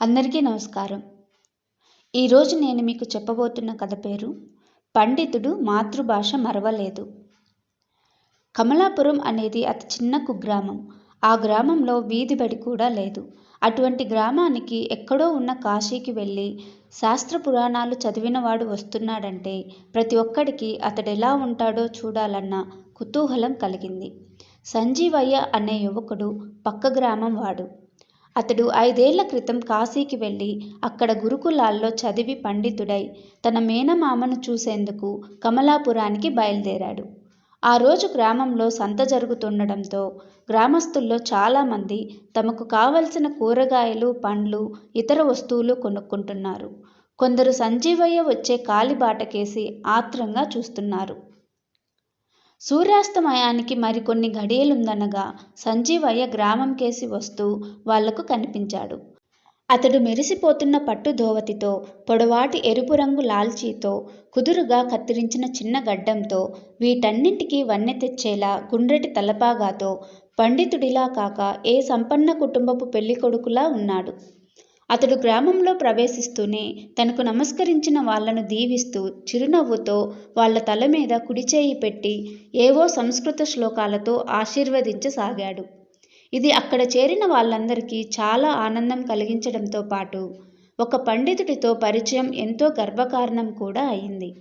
అందరికీ నమస్కారం. ఈరోజు నేను మీకు చెప్పబోతున్న కథ పేరు పండితుడు మాతృభాష మరవలేదు. కమలాపురం అనేది అతి చిన్న కుగ్రామం. ఆ గ్రామంలో వీధి బడి కూడా లేదు. అటువంటి గ్రామానికి ఎక్కడో ఉన్న కాశీకి వెళ్ళి శాస్త్ర పురాణాలు చదివినవాడు వస్తున్నాడంటే ప్రతి ఒక్కడికి అతడెలా ఉంటాడో చూడాలన్న కుతూహలం కలిగింది. సంజీవయ్య అనే యువకుడు పక్క గ్రామం వాడు. అతడు 5 ఏళ్ల క్రితం కాశీకి వెళ్ళి అక్కడ గురుకులాల్లో చదివి పండితుడై తన మేనమామను చూసేందుకు కమలాపురానికి బయలుదేరాడు. ఆ రోజు గ్రామంలో సంత జరుగుతుండడంతో గ్రామస్తుల్లో చాలామంది తమకు కావలసిన కూరగాయలు, పండ్లు, ఇతర వస్తువులు కొనుక్కుంటున్నారు. కొందరు సంజీవయ్య వచ్చే కాలిబాటకేసి ఆత్రంగా చూస్తున్నారు. సూర్యాస్తమయానికి మరికొన్ని ఘడియలుందనగా సంజీవయ్య గ్రామం కేసి వస్తూ వాళ్లకు కనిపించాడు. అతడు మెరిసిపోతున్న పట్టు ధోవతితో, పొడవాటి ఎరుపు రంగు లాల్చీతో, కుదురుగా కత్తిరించిన చిన్న గడ్డంతో, వీటన్నింటికీ వన్నె తెచ్చేలా గుండ్రటి తలపాగాతో పండితుడిలా కాక ఏ సంపన్న కుటుంబపు పెళ్ళికొడుకులా ఉన్నాడు. అతడు గ్రామంలో ప్రవేశిస్తూనే తనకు నమస్కరించిన వాళ్లను దీవిస్తూ చిరునవ్వుతో వాళ్ల తల మీద కుడిచేయి పెట్టి ఏవో సంస్కృత శ్లోకాలతో ఆశీర్వదించసాగాడు. ఇది అక్కడ చేరిన వాళ్ళందరికీ చాలా ఆనందం కలిగించడంతో పాటు ఒక పండితుడితో పరిచయం ఎంతో గర్వకారణం కూడా అయింది.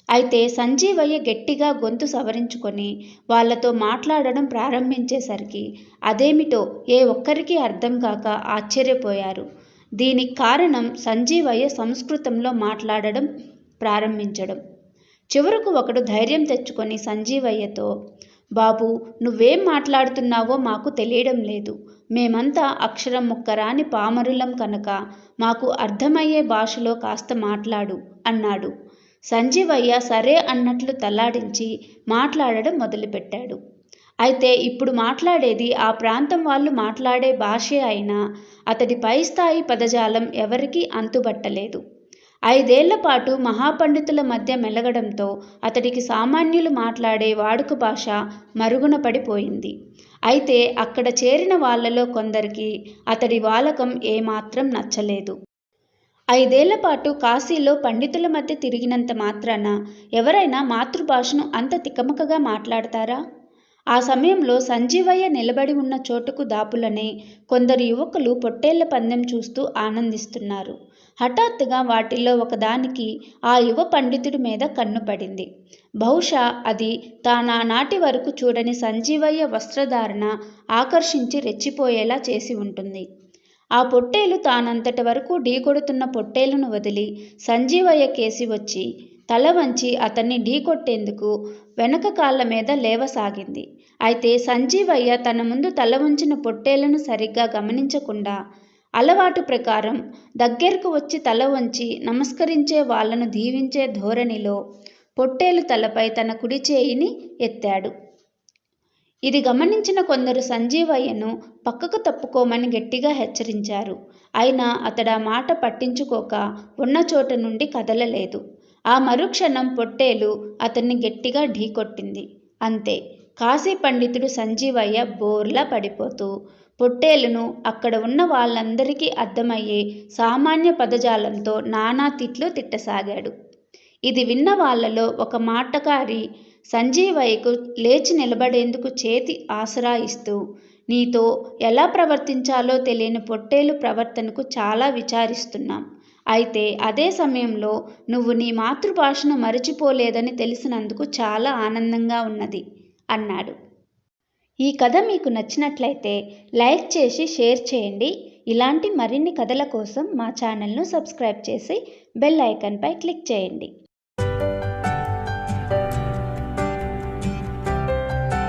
అయితే సంజీవయ్య గట్టిగా గొంతు సవరించుకొని వాళ్లతో మాట్లాడడం ప్రారంభించేసరికి అదేమిటో ఏ ఒక్కరికీ అర్థం కాక ఆశ్చర్యపోయారు. దీనికి కారణం సంజీవయ్య సంస్కృతంలో మాట్లాడడం ప్రారంభించడం. చివరకు ఒకడు ధైర్యం తెచ్చుకొని సంజీవయ్యతో, బాబూ, నువ్వేం మాట్లాడుతున్నావో మాకు తెలియడం లేదు. మేమంతా అక్షరం ముక్కరాని పామరులం కనుక మాకు అర్థమయ్యే భాషలో కాస్త మాట్లాడు అన్నాడు. సంజీవయ్య సరే అన్నట్లు తలాడించి మాట్లాడడం మొదలుపెట్టాడు. అయితే ఇప్పుడు మాట్లాడేది ఆ ప్రాంతం వాళ్ళు మాట్లాడే భాషే అయినా అతడి పై స్థాయి పదజాలం ఎవరికీ అంతుబట్టలేదు. 5 ఏళ్ల పాటు మహాపండితుల మధ్య మెలగడంతో అతడికి సామాన్యులు మాట్లాడే వాడుక భాష మరుగున పడిపోయింది. అయితే అక్కడ చేరిన వాళ్లలో కొందరికి అతడి వాలకం ఏమాత్రం నచ్చలేదు. 5 ఏళ్ల పాటు కాశీలో పండితుల మధ్య తిరిగినంత మాత్రాన ఎవరైనా మాతృభాషను అంత తికమకగా మాట్లాడతారా? ఆ సమయంలో సంజీవయ్య నిలబడి ఉన్న చోటుకు దాపులనే కొందరు యువకులు పొట్టేళ్ల పందెం చూస్తూ ఆనందిస్తున్నారు. హఠాత్తుగా వాటిల్లో ఒకదానికి ఆ యువ పండితుడి మీద కన్ను పడింది. బహుశా అది తానానాటి వరకు చూడని సంజీవయ్య వస్త్రధారణ ఆకర్షించి రెచ్చిపోయేలా చేసి ఉంటుంది. ఆ పొట్టేలు తానంతటి వరకు ఢీకొడుతున్న పొట్టేలును వదిలి సంజీవయ్య కేసి వచ్చి తల వంచి అతన్ని ఢీకొట్టేందుకు వెనక కాళ్ల మీద లేవసాగింది. అయితే సంజీవయ్య తన ముందు తల వంచిన పొట్టేలను సరిగ్గా గమనించకుండా అలవాటు ప్రకారం దగ్గరకు వచ్చి తల వంచి నమస్కరించే వాళ్లను దీవించే ధోరణిలో పొట్టేలు తలపై తన కుడి చేయిని ఎత్తాడు. ఇది గమనించిన కొందరు సంజీవయ్యను పక్కకు తప్పుకోమని గట్టిగా హెచ్చరించారు. అయినా అతడా మాట పట్టించుకోక ఉన్న చోట నుండి కదలలేదు. ఆ మరుక్షణం పొట్టేలు అతన్ని గట్టిగా ఢీకొట్టింది. అంతే, కాశీ పండితుడు సంజీవయ్య బోర్లా పడిపోతూ పొట్టేలును అక్కడ ఉన్న వాళ్ళందరికీ అర్థమయ్యే సామాన్య పదజాలంతో నానా తిట్లు తిట్టసాగాడు. ఇది విన్న వాళ్లలో ఒక మాటకారి సంజీవయ్యకు లేచి నిలబడేందుకు చేతి ఆసరా ఇస్తూ, నీతో ఎలా ప్రవర్తించాలో తెలియని పొట్టేలు ప్రవర్తనకు చాలా విచారిస్తున్నాం. అయితే అదే సమయంలో నువ్వు నీ మాతృభాషను మరచిపోలేదని తెలిసినందుకు చాలా ఆనందంగా ఉన్నది అన్నాడు. ఈ కథ మీకు నచ్చినట్లయితే లైక్ చేసి షేర్ చేయండి. ఇలాంటి మరిన్ని కథల కోసం మా ఛానల్ను సబ్స్క్రైబ్ చేసి బెల్ ఐకాన్పై క్లిక్ చేయండి.